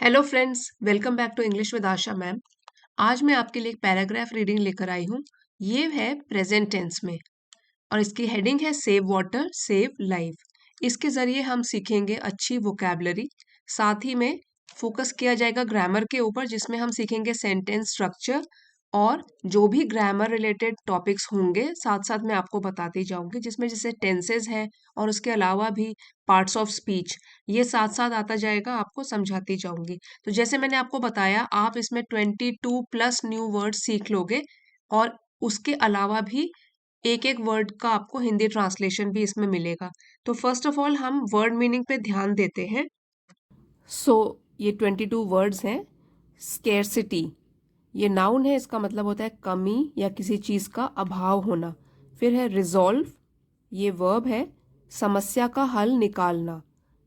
Hello friends, welcome back to English with Asha ma'am. आज मैं आपके लिए एक पैराग्राफ रीडिंग लेकर आई हूँ। ये है प्रेजेंट टेंस में और इसकी हेडिंग है सेव वाटर सेव लाइफ। इसके ज़रिए हम सीखेंगे अच्छी वोकैबलरी, साथ ही में फोकस किया जाएगा ग्रामर के ऊपर, जिसमें हम सीखेंगे सेंटेंस स्ट्रक्चर और जो भी ग्रामर रिलेटेड टॉपिक्स होंगे साथ साथ मैं आपको बताती जाऊंगी, जिसमें जैसे टेंसेज है और उसके अलावा भी पार्ट्स ऑफ स्पीच, ये साथ साथ आता जाएगा, आपको समझाती जाऊंगी। तो जैसे मैंने आपको बताया, आप इसमें 22+ न्यू वर्ड सीख लोगे और उसके अलावा भी एक एक वर्ड का आपको हिंदी ट्रांसलेशन भी इसमें मिलेगा। तो फर्स्ट ऑफ ऑल हम वर्ड मीनिंग पे ध्यान देते हैं। ये 22 वर्ड्स हैं। स्केर्सिटी ये नाउन है, इसका मतलब होता है कमी या किसी चीज़ का अभाव होना। फिर है रिजॉल्व, ये वर्ब है, समस्या का हल निकालना।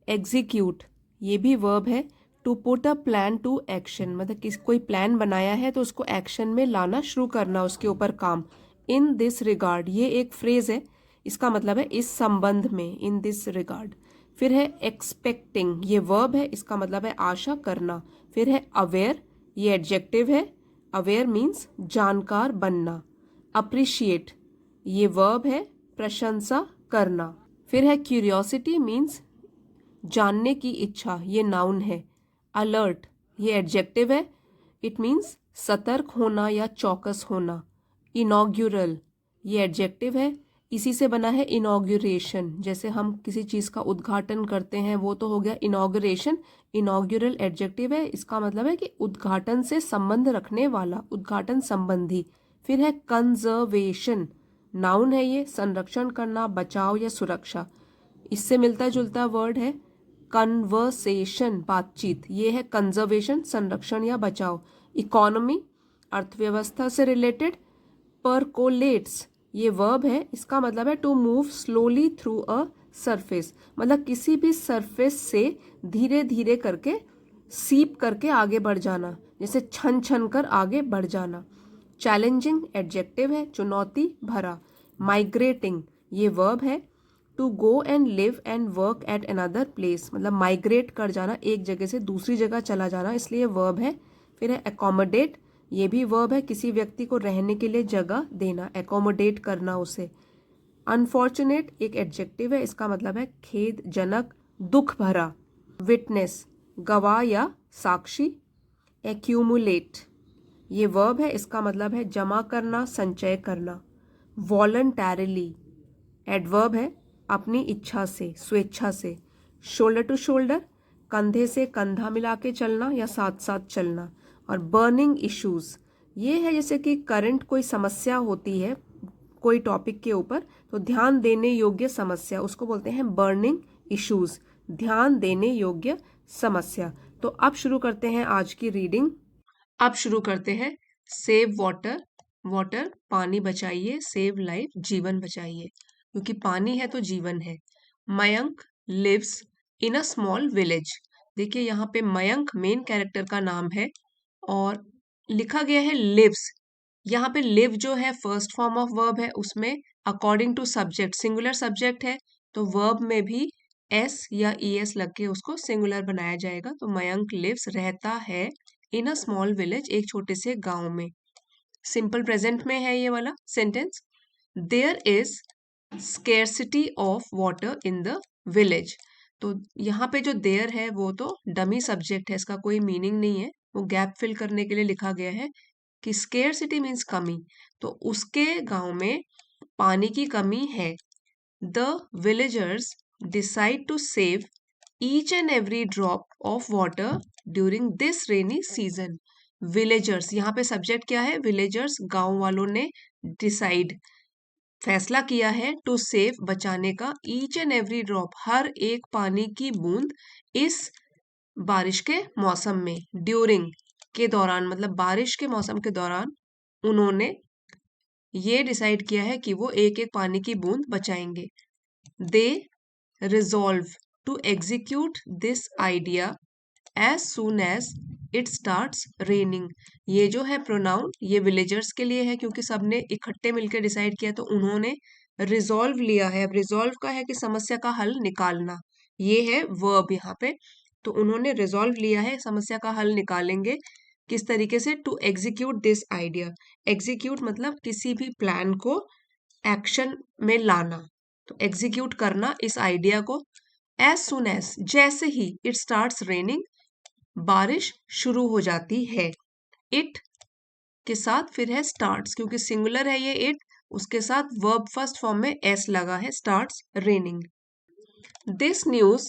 एग्जीक्यूट ये भी वर्ब है। To put a plan to action मतलब कोई प्लान बनाया है तो उसको एक्शन में लाना, शुरू करना उसके ऊपर काम। इन दिस रिगार्ड ये एक फ्रेज है, इसका मतलब है इस संबंध में, इन दिस रिगार्ड। फिर है एक्सपेक्टिंग, ये वर्ब है, इसका मतलब है आशा करना। फिर है अवेयर, ये एडजेक्टिव है। अवेयर मीन्स जानकार बनना। अप्रिशिएट ये वर्ब है, प्रशंसा करना। फिर है क्यूरियोसिटी मीन्स जानने की इच्छा, ये नाउन है। अलर्ट ये एडजेक्टिव है, इट मीन्स सतर्क होना या चौकस होना। इनॉग्यूरल ये एडजेक्टिव है, इसी से बना है इनॉग्यूरेशन, जैसे हम किसी चीज़ का उद्घाटन करते हैं वो तो हो गया इनॉग्यूरेशन। इनॉग्यूरल एडजेक्टिव है, इसका मतलब है कि उद्घाटन से संबंध रखने वाला, उद्घाटन संबंधी। फिर है कंजर्वेशन, नाउन है ये, संरक्षण करना, बचाव या सुरक्षा। इससे मिलता जुलता वर्ड है कन्वर्सेशन, बातचीत, ये है कंजर्वेशन, संरक्षण या बचाव। इकोनॉमी अर्थव्यवस्था से रिलेटेड। परकोलेट्स ये वर्ब है, इसका मतलब है to move slowly through a surface, मतलब किसी भी सरफेस से धीरे धीरे करके, सीप करके आगे बढ़ जाना, जैसे छन छन कर आगे बढ़ जाना। चैलेंजिंग एडजेक्टिव है, चुनौती भरा। माइग्रेटिंग ये वर्ब है, to go and live and work at another place, मतलब माइग्रेट कर जाना, एक जगह से दूसरी जगह चला जाना, इसलिए वर्ब है। फिर है एकोमोडेट, ये भी वर्ब है, किसी व्यक्ति को रहने के लिए जगह देना, एकोमोडेट करना उसे। अनफॉर्चुनेट एक एडजेक्टिव है, इसका मतलब है खेदजनक, दुख भरा। विटनेस गवाह या साक्षी। एक्यूमुलेट ये वर्ब है, इसका मतलब है जमा करना, संचय करना। वॉलंटैरिली एडवर्ब है, अपनी इच्छा से, स्वेच्छा से। शोल्डर टू शोल्डर कंधे से कंधा मिला के चलना या साथ साथ चलना। और बर्निंग इश्यूज ये है, जैसे कि करंट कोई समस्या होती है कोई टॉपिक के ऊपर, तो ध्यान देने योग्य समस्या, उसको बोलते हैं बर्निंग इश्यूज, ध्यान देने योग्य समस्या। तो अब शुरू करते हैं आज की रीडिंग। अब शुरू करते हैं। सेव वाटर, वाटर पानी बचाइए, सेव लाइफ जीवन बचाइए, क्योंकि पानी है तो जीवन है। Mayank lives in a small village. देखिए यहाँ पे मयंक मेन कैरेक्टर का नाम है और लिखा गया है लिव्स। यहाँ पे लिव जो है फर्स्ट फॉर्म ऑफ वर्ब है, उसमें according to subject singular subject है, तो वर्ब में भी एस या ई एस लग के उसको सिंगुलर बनाया जाएगा। तो मयंक लिव्स रहता है इन अ स्मॉल विलेज, एक छोटे से गांव में। सिंपल प्रेजेंट में है ये वाला sentence. There is scarcity of water in the village. तो यहाँ पे जो देयर है वो तो डमी सब्जेक्ट है, इसका कोई मीनिंग नहीं है, वो गैप फिल करने के लिए लिखा गया है कि स्केर्सिटी मीन्स कमी, तो उसके गांव में पानी की कमी है। The villagers decide to save each and every drop of water during this rainy season. Villagers यहाँ पे सब्जेक्ट क्या है, विलेजर्स, गांव वालों ने डिसाइड फैसला किया है, टू सेव बचाने का, each and every drop her एक पानी की बूंद, इस बारिश के मौसम में, ड्यूरिंग के दौरान मतलब बारिश के मौसम के दौरान उन्होंने ये डिसाइड किया है कि वो एक एक पानी की बूंद बचाएंगे। They resolve to execute this idea as soon as it starts raining. ये जो है प्रोनाउन ये विलेजर्स के लिए है, क्योंकि सबने इकट्ठे मिलकर डिसाइड किया, तो उन्होंने रिजॉल्व लिया है। अब रिजॉल्व का है कि समस्या का हल निकालना, ये है वर्ब यहाँ पे। तो उन्होंने रिजॉल्व लिया है, समस्या का हल निकालेंगे किस तरीके से, to execute this idea. Execute मतलब किसी भी प्लान को एक्शन में लाना, तो एग्जीक्यूट करना इस आइडिया को। एज सुन एज, जैसे ही इट स्टार्ट्स रेनिंग, बारिश शुरू हो जाती है। इट के साथ फिर है स्टार्ट्स, क्योंकि सिंगुलर है ये इट, उसके साथ वर्ब फर्स्ट फॉर्म में एस लगा है, starts raining. This news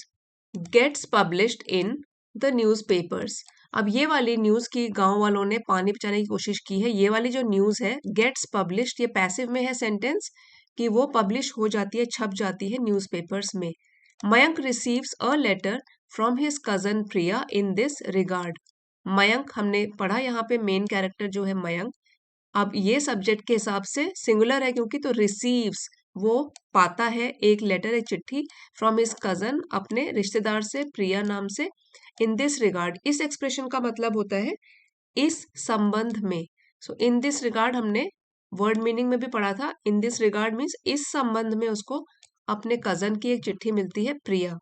gets published in the newspapers. अब ये वाली न्यूज की गांव वालों ने पानी बचाने की कोशिश की है। ये वाली जो न्यूज है गेट्स पब्लिश्ड, ये पैसिव में है सेंटेंस कि वो पब्लिश हो जाती है, छप जाती है न्यूज़पेपर्स में। Mayank receives a letter from his cousin Priya in this regard. Mayank हमने पढ़ा, यहाँ पे मेन कैरेक्टर जो है मयंक। अब ये सब्जेक्ट के हिसाब से सिंगुलर है क्योंकि, तो रिसीव्स वो पाता है एक लेटर, एक चिट्ठी, फ्रॉम हिज कजन अपने रिश्तेदार से, प्रिया नाम से। इन दिस रिगार्ड, इस एक्सप्रेशन का मतलब होता है इस संबंध में। सो इन दिस रिगार्ड हमने वर्ड मीनिंग में भी पढ़ा था। इन दिस रिगार्ड मीन्स इस संबंध में उसको अपने कजन की एक चिट्ठी मिलती है, Priya.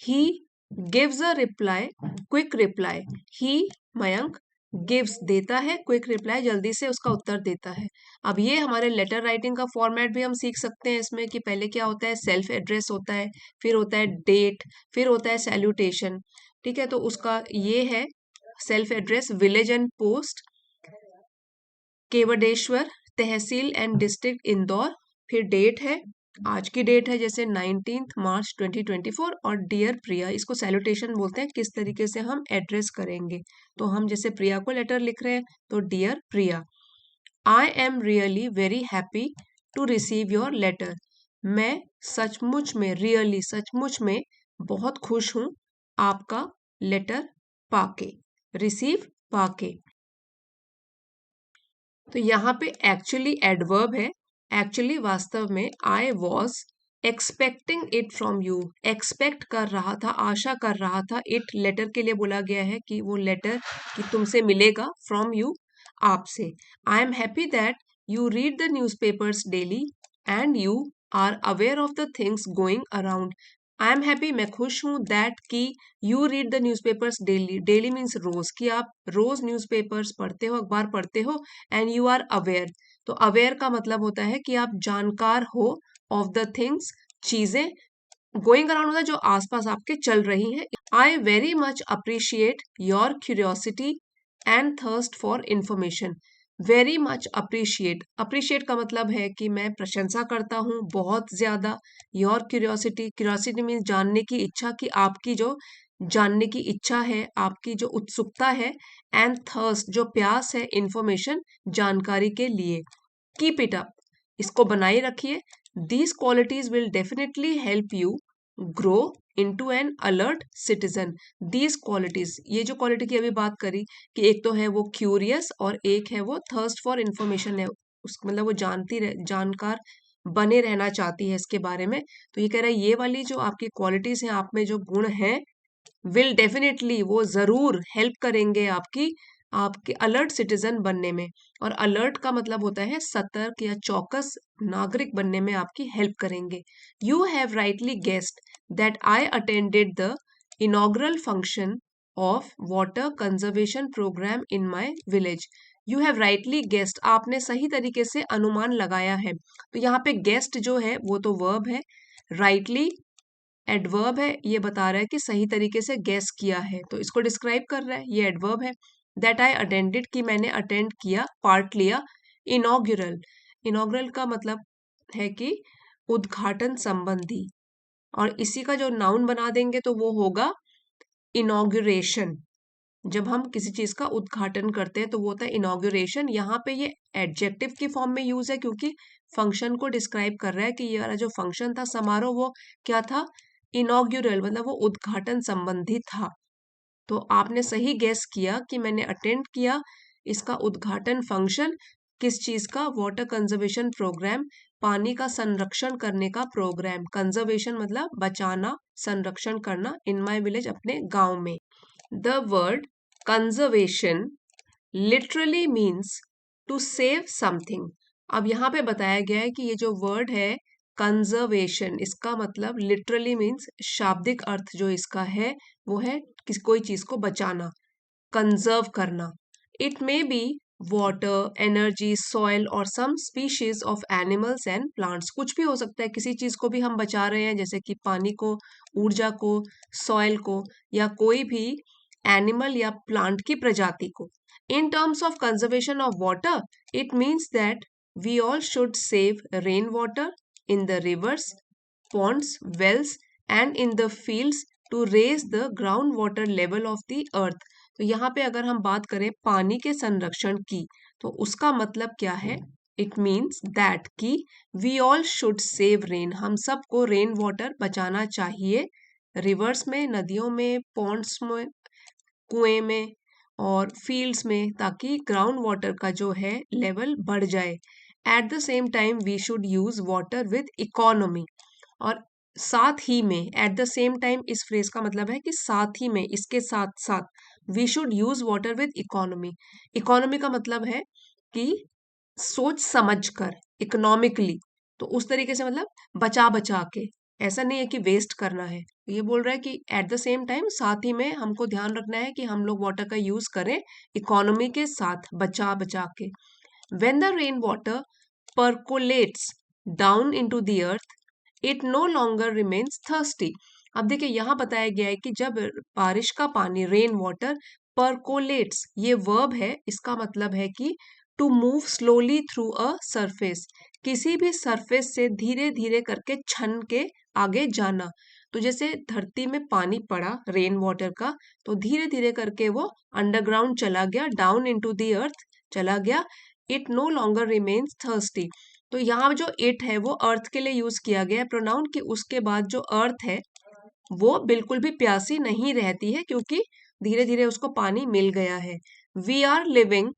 He gives a reply, quick reply. He Mayank gives देता है, क्विक रिप्लाई जल्दी से उसका उत्तर देता है। अब ये हमारे लेटर राइटिंग का फॉर्मेट भी हम सीख सकते हैं इसमें, कि पहले क्या होता है, सेल्फ एड्रेस होता है, फिर होता है डेट, फिर होता है सैल्यूटेशन। ठीक है, तो उसका ये है self address, village and post, Kevdeshwar तहसील एंड डिस्ट्रिक्ट इंदौर। फिर डेट है, आज की डेट है जैसे 19 मार्च 2024, और डियर प्रिया, इसको सैल्यूटेशन बोलते हैं, किस तरीके से हम एड्रेस करेंगे। तो हम जैसे प्रिया को लेटर लिख रहे हैं तो dear Priya. I am really very happy to receive your letter. मैं सचमुच में, रियली सचमुच में बहुत खुश हूं आपका लेटर पाके, रिसीव पाके। तो यहाँ पे एक्चुअली एडवर्ब है। एक्चुअली वास्तव में I was expecting it from you, expect कर रहा था, आशा कर रहा था। इट लेटर के लिए बोला गया है कि वो लेटर कि तुमसे मिलेगा, फ्रॉम यू आपसे। I am happy that you read the newspapers daily and you are aware of the things going around. I am happy, मैं खुश हूं, दैट कि you read the newspapers daily, daily means रोज, कि आप रोज न्यूज़पेपर्स पढ़ते हो, अखबार पढ़ते हो। एंड यू आर अवेयर, तो अवेयर का मतलब होता है कि आप जानकार हो, ऑफ द थिंग्स, चीजें, गोइंग अराउंड होता है जो आसपास आपके चल रही हैं। I very much appreciate your curiosity and thirst for information. Very much appreciate, appreciate का मतलब है कि मैं प्रशंसा करता हूँ बहुत ज्यादा। योर क्यूरियोसिटी, क्यूरियोसिटी मीन्स जानने की इच्छा, कि आपकी जो जानने की इच्छा है, आपकी जो उत्सुकता है। एंड थर्स्ट, जो प्यास है, इंफॉर्मेशन, जानकारी के लिए। कीप इट अप, इसको बनाए रखिए। These qualities will definitely help you grow into an alert citizen. These qualities, ये जो क्वालिटी की अभी बात करी, कि एक तो है वो क्यूरियस और एक है वो थर्स्ट फॉर इंफॉर्मेशन है, उसका मतलब वो जानकार बने रहना चाहती है इसके बारे में। तो ये कह रहा है ये वाली जो आपकी क्वालिटीज हैं, आप में जो गुण हैं, विल डेफिनेटली, वो जरूर हेल्प करेंगे आपकी, आपके अलर्ट सिटीजन बनने में। और अलर्ट का मतलब होता है सतर्क या चौकस नागरिक बनने में आपकी हेल्प करेंगे। You have rightly guessed that I attended the inaugural function of water conservation programme in my village. You have rightly guessed, आपने सही तरीके से अनुमान लगाया है। तो यहाँ पे गेस्ट जो है वो तो वर्ब है, राइटली एडवर्ब है, ये बता रहा है कि सही तरीके से गेस किया है, तो इसको डिस्क्राइब कर रहा है, ये एडवर्ब है। दैट आई अटेंडेड, कि मैंने अटेंड किया, पार्ट लिया। इनॉग्रल, इनॉग्रल का मतलब है कि उद्घाटन संबंधी, और इसी का जो नाउन बना देंगे तो वो होगा इनॉग्रेशन। जब हम किसी चीज का उद्घाटन करते हैं तो वो होता है इनॉग्रेशन। यहाँ पे ये एडजेक्टिव की फॉर्म में यूज है क्योंकि फंक्शन को डिस्क्राइब कर रहा है कि ये वाला जो फंक्शन था, समारोह, वो क्या था, इनॉग्यूरल, मतलब वो उद्घाटन संबंधी था। तो आपने सही गेस किया कि मैंने अटेंड किया इसका उद्घाटन फंक्शन, किस चीज का, वाटर कंजर्वेशन प्रोग्राम, पानी का संरक्षण करने का प्रोग्राम। कंजर्वेशन मतलब बचाना, संरक्षण करना, इन माई विलेज, अपने गांव में। The word conservation literally means to save something. अब यहाँ पे बताया गया है कि ये जो वर्ड है कंजर्वेशन, इसका मतलब लिटरली मीन्स, शाब्दिक अर्थ जो इसका है वो है कोई चीज को बचाना, कंजर्व करना. It may be water, energy, soil और some species of animals and plants. कुछ भी हो सकता है, किसी चीज को भी हम बचा रहे हैं, जैसे कि पानी को, ऊर्जा को, सॉइल को, या कोई भी एनिमल या प्लांट की प्रजाति को. In terms of conservation of water, it means that we all should save rain water in the rivers, ponds, wells and in the fields to raise the groundwater level of the earth. तो यहाँ पे अगर हम बात करें पानी के संरक्षण की, तो उसका मतलब क्या है? इट मीन्स दैट कि we all should save rain, हम सबको रेन वाटर बचाना चाहिए, रिवर्स में, नदियों में, पॉन्ड्स में, कुएं में और फील्ड्स में, ताकि ग्राउंड वाटर का जो है लेवल बढ़ जाए. At the same time we should use water with economy. और साथ ही में, एट द सेम टाइम इस फ्रेज का मतलब है कि साथ ही में, इसके साथ साथ we should use water with economy. Economy का मतलब है कि सोच समझ कर, इकोनॉमिकली. तो उस तरीके से मतलब बचा बचा के, ऐसा नहीं है कि वेस्ट करना है. ये बोल रहा है कि एट द सेम टाइम, साथ ही में हमको ध्यान रखना है कि हम लोग वाटर का यूज करें इकोनॉमी के साथ, बचा बचा के. When the rainwater percolates down into the earth, it no longer remains thirsty. अब देखिए यहाँ बताया गया है कि जब बारिश का पानी, रेन वाटर, परकोलेट्स, ये वर्ब है, इसका मतलब है कि to move slowly through a surface, किसी भी सरफेस से धीरे धीरे करके छन के आगे जाना. तो जैसे धरती में पानी पड़ा रेन वाटर का, तो धीरे धीरे करके वो अंडरग्राउंड चला गया, डाउन इनटू द अर्थ चला गया. It no longer remains thirsty. तो यहाँ जो इट है वो अर्थ के लिए यूज किया गया है प्रोनाउन, कि उसके बाद जो अर्थ है वो बिल्कुल भी प्यासी नहीं रहती है, क्योंकि धीरे धीरे उसको पानी मिल गया है. We are living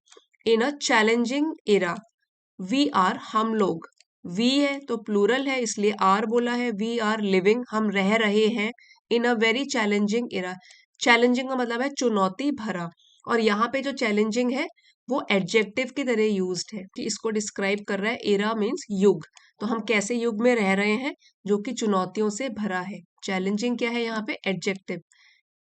in a challenging era. We are, हम लोग, वी है तो प्लूरल है इसलिए आर बोला है. वी आर लिविंग, हम रह रहे हैं, in a very challenging era. Challenging का मतलब है चुनौती भरा, और यहाँ पे जो चैलेंजिंग है वो एडजेक्टिव की तरह यूज्ड है कि इसको डिस्क्राइब कर रहा है. एरा मीन्स युग, तो हम कैसे युग में रह रहे हैं जो कि चुनौतियों से भरा है. चैलेंजिंग क्या है यहाँ पे? एडजेक्टिव.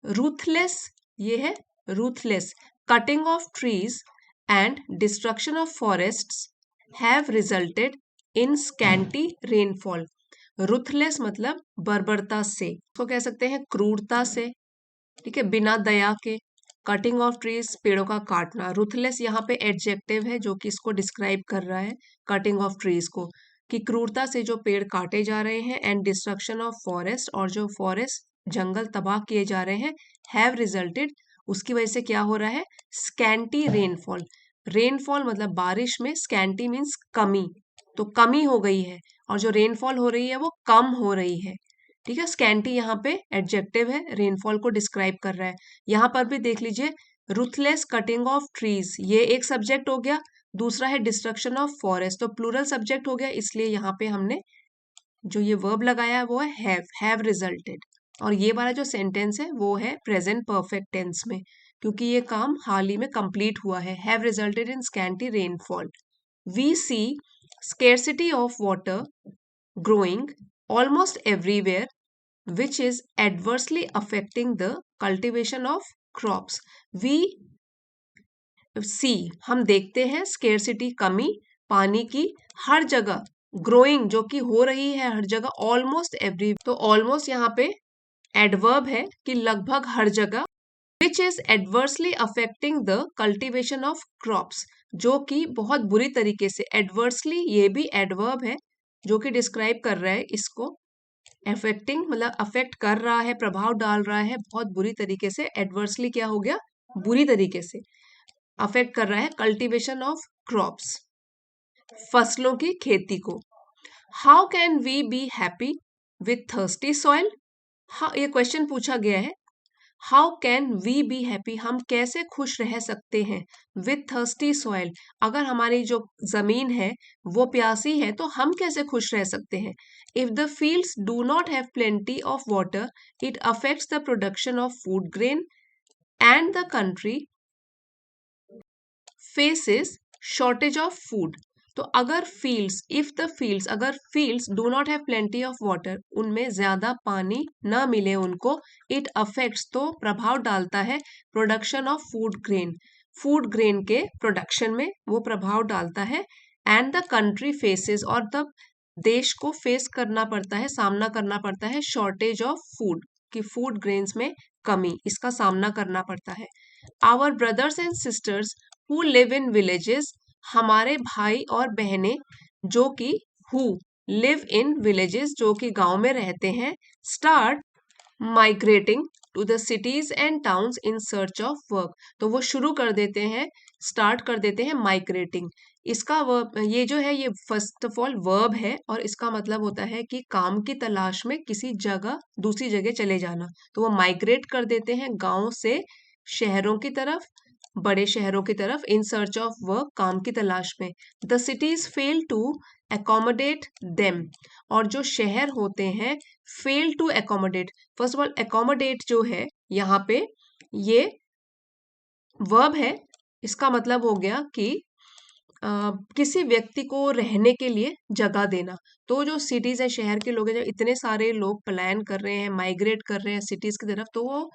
रूथलेस, ये है ruthless. Cutting of trees and destruction of forests have resulted in scanty rainfall. Ruthless मतलब बर्बरता से, इसको कह सकते हैं क्रूरता से, ठीक है, बिना दया के. कटिंग ऑफ ट्रीज, पेड़ों का काटना. रूथलेस यहाँ पे एडजेक्टिव है जो कि इसको डिस्क्राइब कर रहा है, कटिंग ऑफ ट्रीज को, कि क्रूरता से जो पेड़ काटे जा रहे हैं. एंड डिस्ट्रक्शन ऑफ फॉरेस्ट, और जो फॉरेस्ट, जंगल तबाह किए जा रहे हैं. हैव रिजल्टेड, उसकी वजह से क्या हो रहा है? Scanty rainfall. रेनफॉल मतलब बारिश में, स्कैंटी मीन्स कमी, तो कमी हो गई है, और जो रेनफॉल हो रही है वो कम हो रही है. ठीक है, स्कैंटी यहाँ पे एडजेक्टिव है, रेनफॉल को डिस्क्राइब कर रहा है. यहाँ पर भी देख लीजिए, रुथलेस कटिंग ऑफ ट्रीज, ये एक सब्जेक्ट हो गया. दूसरा है डिस्ट्रक्शन ऑफ फॉरेस्ट, तो प्लूरल सब्जेक्ट हो गया, इसलिए यहाँ पे हमने जो ये वर्ब लगाया है वो है हैव रिजल्टेड. और ये वाला जो सेंटेंस है वो है प्रेजेंट परफेक्ट टेंस में, क्योंकि ये काम हाल ही में कंप्लीट हुआ है. Have resulted in scanty rainfall. We see scarcity of water growing almost everywhere, which is adversely affecting the cultivation of crops. We see, हम देखते हैं, scarcity कमी, पानी की, हर जगह. ग्रोइंग जो कि हो रही है हर जगह. ऑलमोस्ट एवरी, तो ऑलमोस्ट यहाँ पे एडवर्ब है कि लगभग हर जगह. which is adversely affecting the cultivation of crops, जो कि बहुत बुरी तरीके से, adversely ये भी एडवर्ब है जो कि डिस्क्राइब कर रहा है इसको. affecting मतलब अफेक्ट कर रहा है, प्रभाव डाल रहा है बहुत बुरी तरीके से. adversely क्या हो गया? बुरी तरीके से अफेक्ट कर रहा है कल्टीवेशन ऑफ क्रॉप्स, फसलों की खेती को. How can we be happy with thirsty soil? हाँ, ये क्वेश्चन पूछा गया है. How can we be happy, हम कैसे खुश रह सकते हैं विथ थर्स्टी सॉइल, अगर हमारी जो जमीन है वो प्यासी है तो हम कैसे खुश रह सकते हैं. If the fields do not have plenty of water, it affects the production of food grain and the country faces shortage of food. तो अगर fields do not have plenty of water, उनमें ज्यादा पानी ना मिले उनको, इट अफेक्ट्स तो प्रभाव डालता है प्रोडक्शन ऑफ फूड ग्रेन के प्रोडक्शन में वो प्रभाव डालता है। एंड द कंट्री फेसेस, और तब देश को फेस करना पड़ता है, सामना करना पड़ता है शॉर्टेज ऑफ फूड, कि फूड ग्रेन्स में कमी, इसका सामना करना पड़ता है। Our brothers and sisters who live in villages, हमारे भाई और बहनें जो कि हु लिव इन विलेजेस, जो कि गांव में रहते हैं, start migrating to the cities and towns in search of work, तो वो शुरू कर देते हैं, स्टार्ट कर देते हैं माइग्रेटिंग। इसका वर्ब, ये जो है ये फर्स्ट ऑफ ऑल वर्ब है, और इसका मतलब होता है कि काम की तलाश में किसी जगह दूसरी जगह चले जाना। तो वो माइग्रेट कर देते हैं गांव से शहरों की तरफ, बड़े शहरों की तरफ, इन सर्च ऑफ वर्क, काम की तलाश में। The cities fail to accommodate them, और जो शहर होते हैं fail to accommodate, first of all accommodate जो है यहाँ पे ये वर्ब है, इसका मतलब हो गया कि किसी व्यक्ति को रहने के लिए जगह देना। तो जो सिटीज है, शहर के लोग हैं, जब इतने सारे लोग पलायन कर रहे हैं, माइग्रेट कर रहे हैं सिटीज की तरफ, तो वो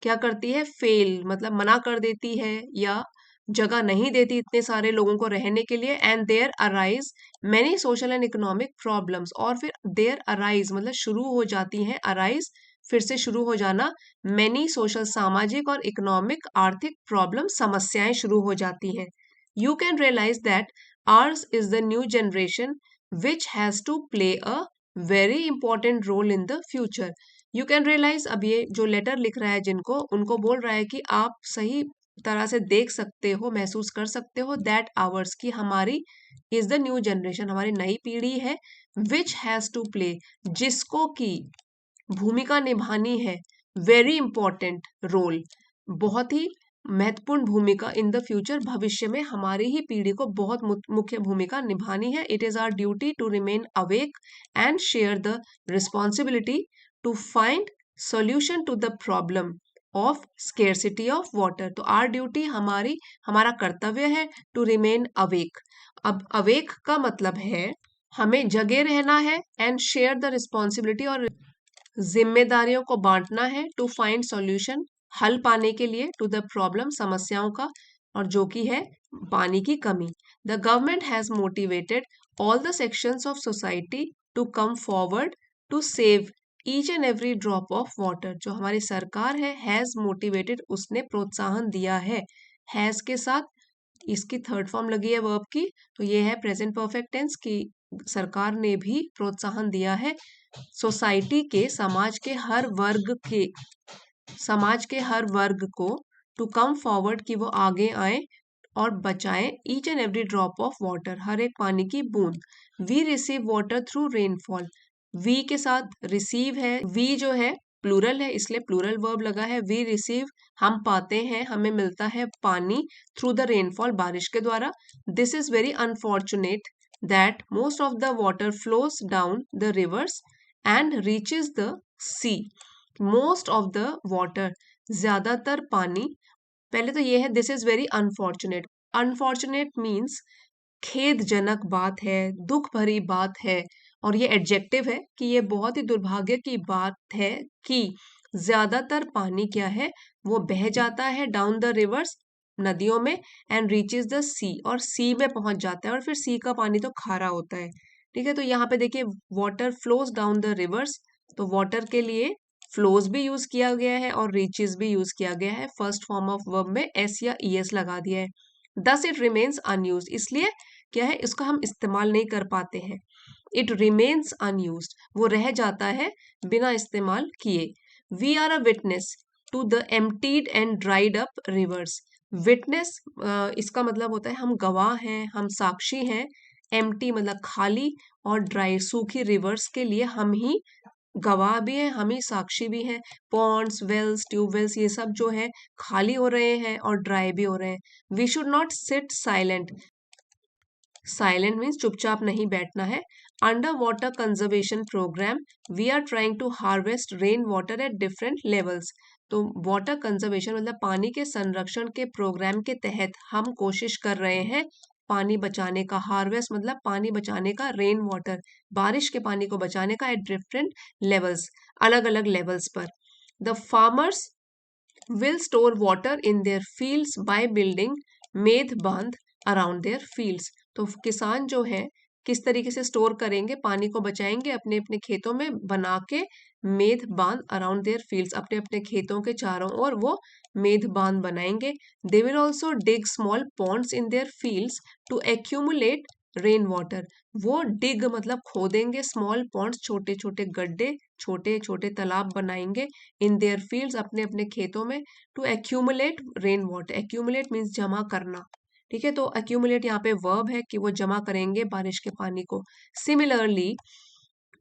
क्या करती है, फेल मतलब मना कर देती है या जगह नहीं देती इतने सारे लोगों को रहने के लिए। And there arise many social and economic problems, और फिर देयर अराइज मतलब शुरू हो जाती हैं, अराइज फिर से शुरू हो जाना, मैनी सोशल सामाजिक और इकोनॉमिक आर्थिक प्रॉब्लम समस्याएं शुरू हो जाती हैं। You can realize that ours is the new generation which has to play a very important role in the future. You can realize, अब ये जो लेटर लिख रहा है जिनको, उनको बोल रहा है कि आप सही तरह से देख सकते हो, महसूस कर सकते हो, that ours की हमारी, is the new generation हमारी नई पीढ़ी है, which has to play जिसको की भूमिका निभानी है, वेरी इंपॉर्टेंट रोल, बहुत ही महत्वपूर्ण भूमिका, इन द फ्यूचर भविष्य में हमारी ही पीढ़ी को बहुत मुख्य भूमिका निभानी है। It is our duty to remain awake and share the responsibility to find solution to the problem of scarcity of water. तो आर ड्यूटी हमारा कर्तव्य है टू रिमेन अवेक। अब अवेक का मतलब है हमें जगे रहना है, एंड शेयर द रिस्पॉन्सिबिलिटी, और जिम्मेदारियों को बांटना है, टू फाइंड सॉल्यूशन हल पाने के लिए, टू द प्रॉब्लम समस्याओं का, और जो कि है पानी की कमी। The government has motivated all the sections of society to come forward to save each and every drop of water. जो हमारी सरकार है, हैज मोटिवेटेड, उसने प्रोत्साहन दिया है, हैज के साथ इसकी थर्ड फॉर्म लगी है वर्ब की, तो ये है प्रेजेंट परफेक्ट टेंस की सरकार ने भी प्रोत्साहन दिया है सोसाइटी के, समाज के हर वर्ग को, टू कम फॉरवर्ड कि वो आगे आए और बचाएं each and every drop of water, हर एक पानी की बूंद। We receive water through rainfall, we के साथ रिसीव है, वी जो है प्लूरल है इसलिए प्लूरल वर्ब लगा है। वी रिसीव हम पाते हैं, हमें मिलता है पानी, थ्रू द रेनफॉल बारिश के द्वारा। This is very unfortunate that most of the water flows down the rivers and reaches the sea. Most of the water, ज्यादातर पानी, पहले तो ये है this is very unfortunate. Unfortunate means खेदजनक बात है, दुख भरी बात है, और ये एडजेक्टिव है कि ये बहुत ही दुर्भाग्य की बात है कि ज्यादातर पानी क्या है, वो बह जाता है डाउन द रिवर्स, नदियों में, एंड रीचेज द सी, और सी में पहुंच जाता है, और फिर सी का पानी तो खारा होता है। ठीक है, तो यहाँ पे देखिए water flows down the reverse, तो वाटर के लिए फ्लोज भी यूज किया गया है और रीचेज भी यूज किया गया है, फर्स्ट फॉर्म ऑफ वर्ब में एस या ईएस लगा दिया है। दस इट रिमेन्स अनयूज, इसलिए क्या है, इसका हम इस्तेमाल नहीं कर पाते हैं। इट रिमेन्स अनयूज्ड, वो रह जाता है बिना इस्तेमाल किए। We are a witness to the emptied and dried up rivers. Witness इसका मतलब होता है हम गवाह हैं, हम साक्षी हैं। एम्प्टी मतलब खाली, और ड्राई सूखी रिवर्स के लिए हम ही गवाह भी हैं, हम ही साक्षी भी हैं। पॉन्ड्स, वेल्स, ट्यूबवेल्स, ये सब जो है खाली हो रहे हैं और ड्राई भी हो रहे हैं। We should not sit silent, silent means चुपचाप नहीं बैठना है। Under water conservation programme we are trying to harvest rain water at different levels. तो वाटर कंजर्वेशन मतलब पानी के संरक्षण के प्रोग्राम के तहत हम कोशिश कर रहे हैं पानी बचाने का, हार्वेस्ट मतलब पानी बचाने का, रेन वाटर बारिश के पानी को बचाने का, एट डिफरेंट लेवल्स, अलग अलग लेवल्स पर। The farmers will store water in their fields by building मेद बांध अराउंड देयर फील्ड्स। तो किसान जो है किस तरीके से स्टोर करेंगे, पानी को बचाएंगे अपने अपने खेतों में बना के मेद बांध अराउंड देयर फील्ड्स, अपने अपने खेतों के चारों ओर वो मेद बांध बनाएंगे। They will also dig small ponds in their fields to accumulate rain water. वो डिग मतलब खोदेंगे, स्मॉल पॉन्ड्स छोटे छोटे गड्ढे, छोटे छोटे तालाब बनाएंगे इन देयर फील्ड्स अपने अपने खेतों में, to accumulate rain water. Accumulate means जमा करना, ठीक है। तो एक्यूमुलेट यहाँ पे वर्ब है कि वो जमा करेंगे बारिश के पानी को। Similarly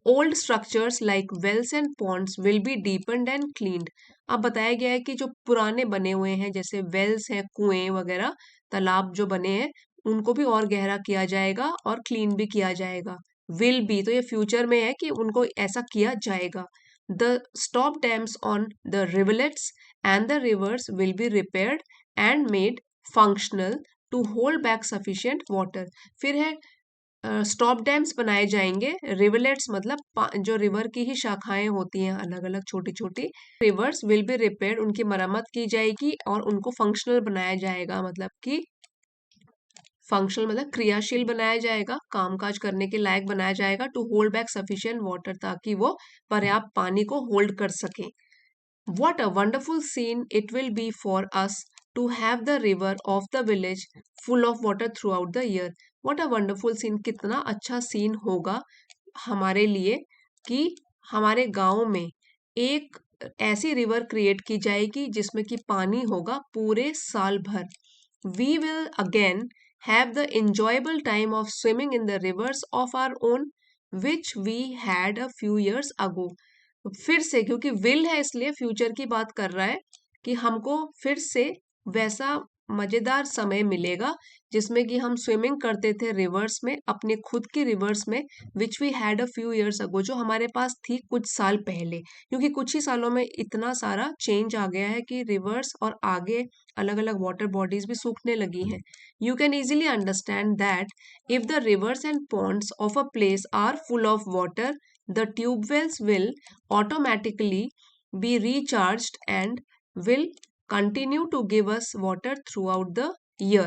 old structures like wells and ponds will be deepened and cleaned. अब बताया गया है कि जो पुराने बने हुए हैं जैसे वेल्स हैं, कुएं वगैरह, तालाब जो बने हैं, उनको भी और गहरा किया जाएगा और क्लीन भी किया जाएगा। विल बी तो ये फ्यूचर में है कि उनको ऐसा किया जाएगा। The stop dams on the rivulets and the rivers will be repaired and made functional to hold back sufficient water. फिर है स्टॉप डैम्स बनाए जाएंगे, रिवलेट्स मतलब जो रिवर की ही शाखाएं होती हैं अलग अलग छोटी छोटी, रिवर्स विल बी रिपेयर्ड उनकी मरम्मत की जाएगी और उनको फंक्शनल बनाया जाएगा, मतलब कि फंक्शनल मतलब क्रियाशील बनाया जाएगा, कामकाज करने के लायक बनाया जाएगा, to hold back sufficient water ताकि वो पर्याप्त पानी को होल्ड कर सकें। What a wonderful scene it will be for us to have the river of the village full of water throughout the year. What a wonderful scene, कितना अच्छा scene होगा हमारे लिए कि हमारे गांव में एक ऐसी रिवर क्रिएट की जाएगी जिसमें कि पानी होगा पूरे साल भर। We will again have the enjoyable time of swimming in the rivers of our own which we had a few years ago. फिर से, क्योंकि विल है इसलिए फ्यूचर की बात कर रहा है कि हमको फिर से वैसा मजेदार समय मिलेगा जिसमें कि हम स्विमिंग करते थे रिवर्स में, अपने खुद की रिवर्स में, which we had a few years ago, जो हमारे पास थी कुछ साल पहले। क्योंकि कुछ ही सालों में इतना सारा चेंज आ गया है कि रिवर्स और आगे अलग अलग वाटर बॉडीज भी सूखने लगी हैं। You can easily understand that if the rivers and ponds of a place are full of water, the tube wells will automatically be recharged and will continue to give us water throughout the year.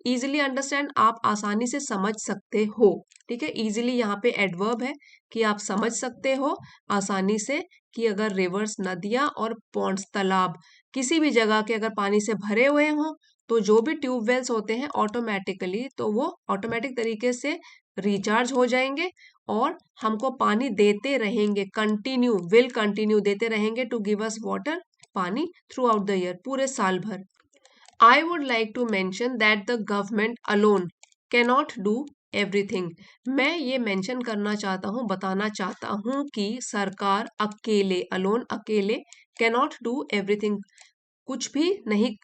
Easily understand, आप आसानी से समझ सकते हो, ठीक है। easily यहाँ पे एडवर्ब है कि आप समझ सकते हो आसानी से कि अगर रिवर्स, नदियां और पॉन्ड्स, तालाब किसी भी जगह के अगर पानी से भरे हुए हों तो जो भी ट्यूब वेल्स होते हैं ऑटोमेटिकली, तो वो ऑटोमेटिक तरीके से रिचार्ज हो जाएंगे और हमको पानी देते रहेंगे, कंटिन्यू, विल कंटिन्यू देते रहेंगे, टू गिव अस वाटर, पानी थ्रू आउट द ईयर, पूरे साल भर। I would like to mention that the government alone cannot do everything. मैं ये मेंशन करना चाहता हूँ, बताना चाहता हूँ कि सरकार अकेले, अलोन अकेले, कैनॉट डू एवरीथिंग कुछ भी नहीं,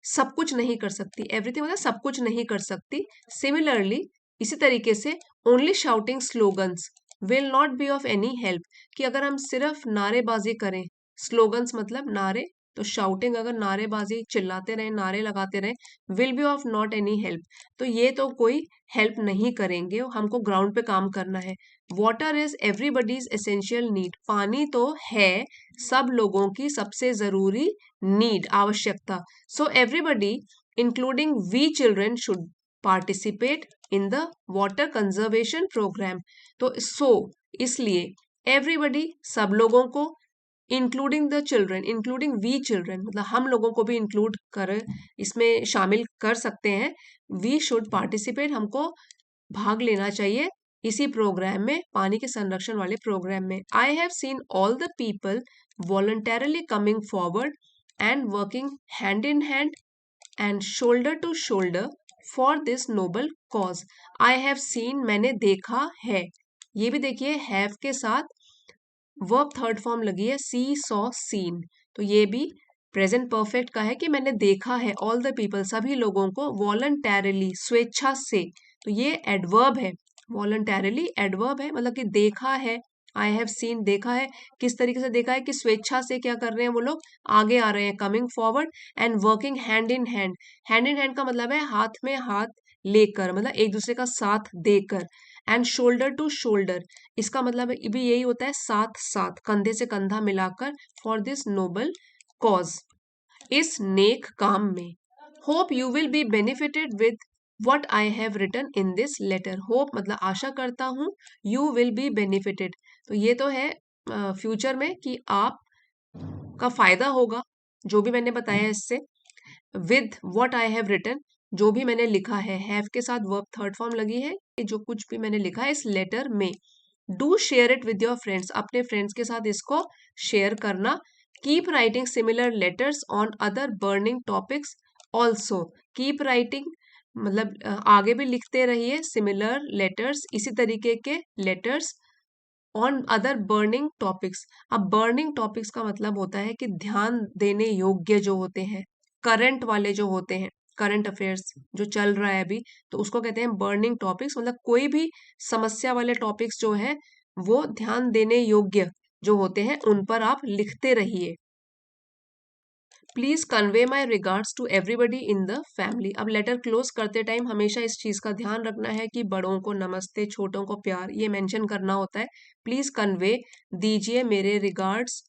सब कुछ नहीं कर सकती, एवरीथिंग मतलब सब कुछ नहीं कर सकती। सिमिलरली इसी तरीके से only shouting slogans will not be of any help, कि अगर हम सिर्फ नारेबाजी करें, स्लोगन्स मतलब नारे, तो शाउटिंग अगर नारेबाजी चिल्लाते रहे, नारे लगाते रहे, will be of not any help, तो ये तो कोई हेल्प नहीं करेंगे, हमको ग्राउंड पे काम करना है। Water is everybody's essential need, पानी तो है सब लोगों की सबसे जरूरी नीड, आवश्यकता। So everybody including we children should participate in the water conservation programme. तो इसलिए एवरीबडी सब लोगों को, including the children, including we children मतलब हम लोगों को भी इंक्लूड कर, इसमें शामिल कर सकते हैं। वी शुड पार्टिसिपेट, हमको भाग लेना चाहिए इसी प्रोग्राम में, पानी के संरक्षण वाले प्रोग्राम में। I have seen all the people voluntarily coming forward and working hand in hand and shoulder to shoulder for this noble cause. I have seen मैंने देखा है, ये भी देखिए हैव के साथ वर्ब थर्ड फॉर्म लगी है, सी सॉ सीन, तो ये भी प्रेजेंट परफेक्ट का है कि मैंने देखा है, ऑल द पीपल सभी लोगों को, वॉलंटरली स्वेच्छा से, तो ये एडवर्ब है, वॉलंटरली एडवर्ब है मतलब कि देखा है। आई हैव सीन देखा है, किस तरीके से देखा है कि स्वेच्छा से क्या कर रहे हैं वो लोग, आगे आ रहे हैं, coming forward, and working hand in hand. Hand in hand का मतलब है हाथ में हाथ लेकर, मतलब एक दूसरे का साथ देकर। एंड शोल्डर टू शोल्डर, इसका मतलब भी यही होता है साथ साथ, कंधे से कंधा मिलाकर, फॉर दिस नोबल कॉज, इस नेक काम में। Hope you will be benefited with what I have written in this letter. Hope मतलब आशा करता हूं, यू विल बी बेनिफिटेड, तो ये तो है फ्यूचर में कि आप का फायदा होगा जो भी मैंने बताया इससे। With what I have written, जो भी मैंने लिखा है, हैव के साथ वर्ब थर्ड फॉर्म लगी है, कि जो कुछ भी मैंने लिखा है इस लेटर में। Do share it with your friends, अपने फ्रेंड्स के साथ इसको शेयर करना। Keep writing similar letters on other burning topics also. Keep writing मतलब आगे भी लिखते रहिए सिमिलर लेटर्स, इसी तरीके के letters, on other burning topics. अब बर्निंग टॉपिक्स का मतलब होता है कि ध्यान देने योग्य जो होते हैं, करंट वाले जो होते हैं, करंट अफेयर्स जो चल रहा है अभी, तो उसको कहते हैं बर्निंग टॉपिक्स। मतलब कोई भी समस्या वाले टॉपिक्स जो है वो ध्यान देने योग्य जो होते हैं उन पर आप लिखते रहिए। Please convey my regards to everybody in the family. अब लेटर क्लोज करते टाइम हमेशा इस चीज का ध्यान रखना है कि बड़ों को नमस्ते, छोटों को प्यार, ये मेंशन करना होता है। प्लीज कन्वे, दीजिए मेरे रिगार्ड्स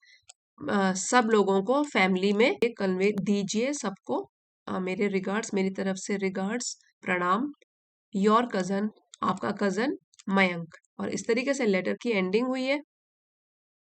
सब लोगों को, फैमिली में कन्वे दीजिए सबको मेरे रिगार्ड्स, मेरी तरफ से रिगार्ड्स, प्रणाम। योर कजन, आपका कजन मयंक। और इस तरीके से लेटर की एंडिंग हुई है।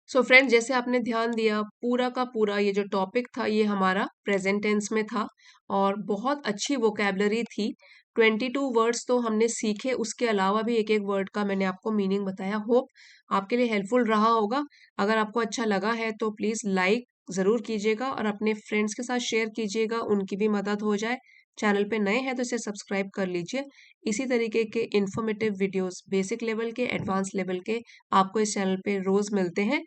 सो फ्रेंड्स, जैसे आपने ध्यान दिया, पूरा का पूरा ये जो टॉपिक था ये हमारा प्रेजेंट टेंस में था और बहुत अच्छी वोकैबलरी थी। 22 वर्ड्स तो हमने सीखे, उसके अलावा भी एक एक वर्ड का मैंने आपको मीनिंग बताया। होप आपके लिए हेल्पफुल रहा होगा। अगर आपको अच्छा लगा है तो प्लीज लाइक जरूर कीजिएगा और अपने फ्रेंड्स के साथ शेयर कीजिएगा, उनकी भी मदद हो जाए। चैनल पे नए हैं तो इसे सब्सक्राइब कर लीजिए। इसी तरीके के इन्फॉर्मेटिव वीडियोस, बेसिक लेवल के, एडवांस लेवल के, आपको इस चैनल पे रोज मिलते हैं।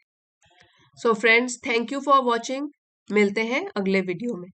So friends, thank you for watching. मिलते हैं अगले वीडियो में।